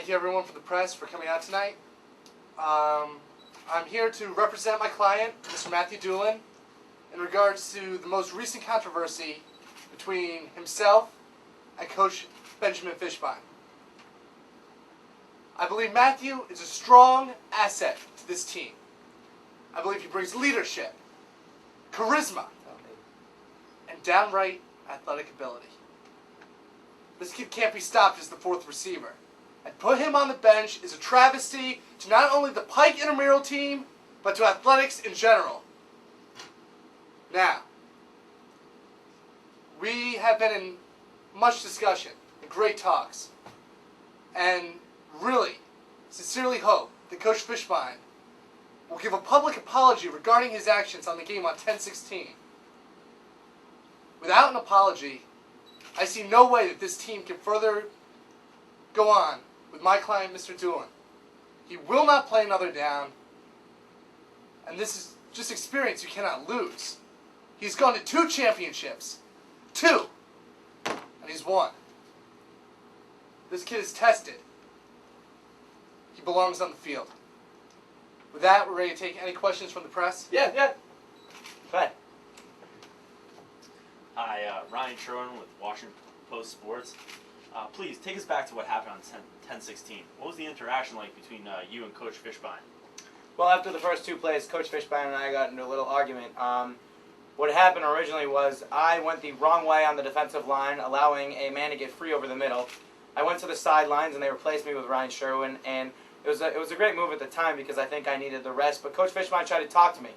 Thank you everyone for the press for coming out tonight. I'm here to represent my client, Mr. Matthew D, in regards to the most recent controversy between himself and Coach Benjamin Fishbein. I believe Matthew is a strong asset to this team. I believe he brings leadership, charisma, and downright athletic ability. This kid can't be stopped as the fourth receiver. And put him on the bench is a travesty to not only the Pike intramural team, but to athletics in general. Now, we have been in much discussion and great talks, and really, sincerely hope that Coach Fishbein will give a public apology regarding his actions on the game on 10-16. Without an apology, I see no way that this team can further go on with my client, Mr. Doolin. He will not play another down, and this is just experience you cannot lose. He's gone to 2 championships. 2! And he's won. This kid is tested. He belongs on the field. With that, we're ready to take any questions from the press. Yeah. Go ahead. Hi, Ryan Sherwin with Washington Post Sports. Please, take us back to what happened on 10-16. What was the interaction like between you and Coach Fishbein? Well, after the first 2 plays, Coach Fishbein and I got into a little argument. What happened originally was I went the wrong way on the defensive line, allowing a man to get free over the middle. I went to the sidelines, and they replaced me with Ryan Sherwin, and it was a great move at the time because I think I needed the rest. But Coach Fishbein tried to talk to me.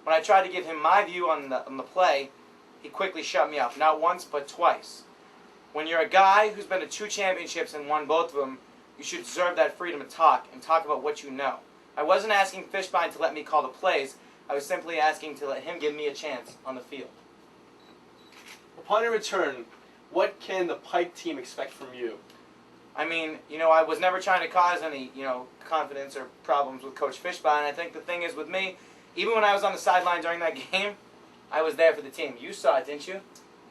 When I tried to give him my view on the play, he quickly shut me up. Not once, but twice. When you're a guy who's been to 2 championships and won both of them, you should deserve that freedom to talk and talk about what you know. I wasn't asking Fishbein to let me call the plays. I was simply asking to let him give me a chance on the field. Upon your return, what can the Pike team expect from you? I mean, I was never trying to cause any, confidence or problems with Coach Fishbein. I think the thing is with me, even when I was on the sideline during that game, I was there for the team. You saw it, didn't you?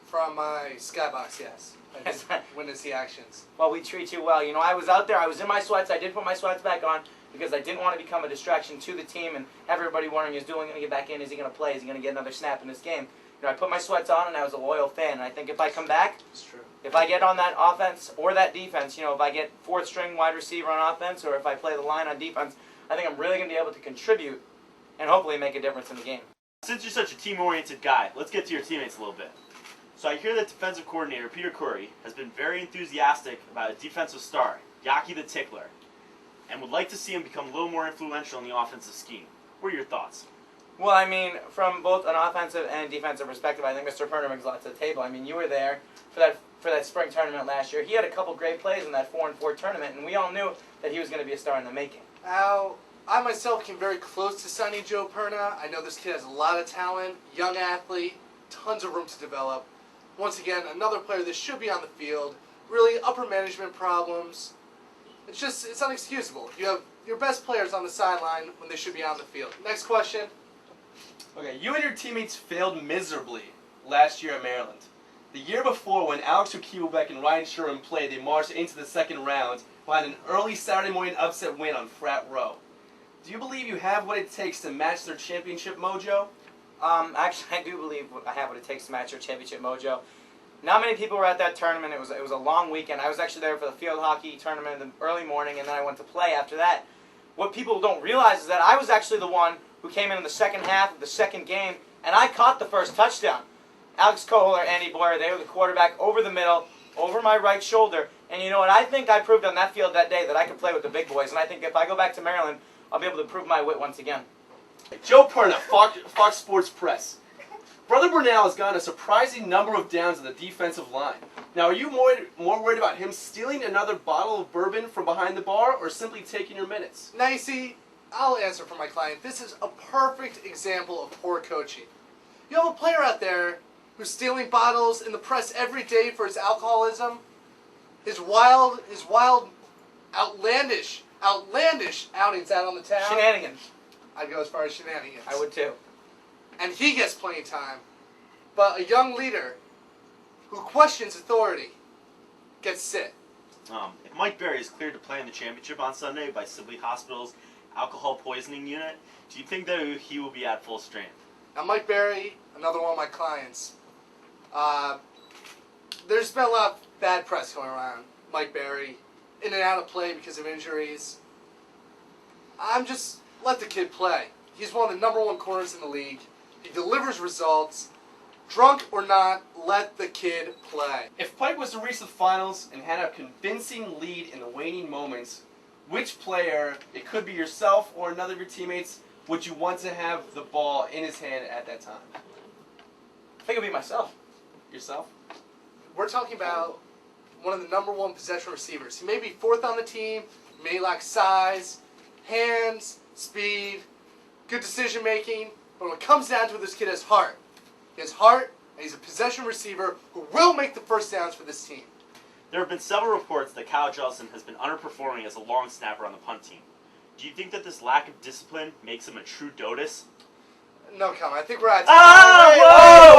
From my skybox, yes. I just witnessed the actions. Well, we treat you well. I was out there. I was in my sweats. I did put my sweats back on because I didn't want to become a distraction to the team and have everybody wondering, is Doolin going to get back in? Is he going to play? Is he going to get another snap in this game? I put my sweats on, and I was a loyal fan. And I think if I come back, it's true. If I get on that offense or that defense, if I get 4th string wide receiver on offense or if I play the line on defense, I think I'm really going to be able to contribute and hopefully make a difference in the game. Since you're such a team-oriented guy, let's get to your teammates a little bit. So I hear that defensive coordinator Peter Curry has been very enthusiastic about a defensive star, Yaki the Tickler, and would like to see him become a little more influential in the offensive scheme. What are your thoughts? Well, I mean, from both an offensive and defensive perspective, I think Mr. Perner brings a lot to the table. I mean, you were there for that spring tournament last year. He had a couple great plays in that 4-4 tournament, and we all knew that he was going to be a star in the making. Now, I myself came very close to signing Joe Perna. I know this kid has a lot of talent, young athlete, tons of room to develop. Once again, another player that should be on the field. Really, upper management problems. It's unexcusable. You have your best players on the sideline when they should be on the field. Next question. Okay, you and your teammates failed miserably last year at Maryland. The year before, when Alex Okibelbeck and Ryan Sherwin played, they marched into the 2nd round behind an early Saturday morning upset win on Frat Row. Do you believe you have what it takes to match their championship mojo? Actually, I do believe I have what it takes to match your championship mojo. Not many people were at that tournament. It was a long weekend. I was actually there for the field hockey tournament in the early morning, and then I went to play after that. What people don't realize is that I was actually the one who came in the second half of the second game, and I caught the first touchdown. Alex Coholer, Andy Boyer, they were the quarterback over the middle, over my right shoulder. And you know what? I think I proved on that field that day that I could play with the big boys. And I think if I go back to Maryland, I'll be able to prove my wit once again. Joe Perna, Fox Sports Press. Brother Burnell has gotten a surprising number of downs on the defensive line. Now, are you more worried about him stealing another bottle of bourbon from behind the bar or simply taking your minutes? Now, you see, I'll answer for my client. This is a perfect example of poor coaching. You have a player out there who's stealing bottles in the press every day for his alcoholism, his wild, outlandish outings out on the town. Shenanigans. I'd go as far as shenanigans. I would too. And he gets playing time. But a young leader who questions authority gets sit. If Mike Berry is cleared to play in the championship on Sunday by Sibley Hospital's alcohol poisoning unit, do you think that he will be at full strength? Now, Mike Berry, another one of my clients. There's been a lot of bad press going around Mike Berry, in and out of play because of injuries. Let the kid play. He's one of the number one corners in the league. He delivers results. Drunk or not, let the kid play. If Pike was to reach the finals and had a convincing lead in the waning moments, which player, it could be yourself or another of your teammates, would you want to have the ball in his hand at that time? I think it'd be myself. Yourself? We're talking about one of the number one possession receivers. He may be fourth on the team, may lack size, hands, speed, good decision making, but when it comes down to it, this kid has heart. He has heart, and he's a possession receiver who will make the first downs for this team. There have been several reports that Kyle Jellison has been underperforming as a long snapper on the punt team. Do you think that this lack of discipline makes him a true dotus? No comment. I think we're at. Ah! Whoa!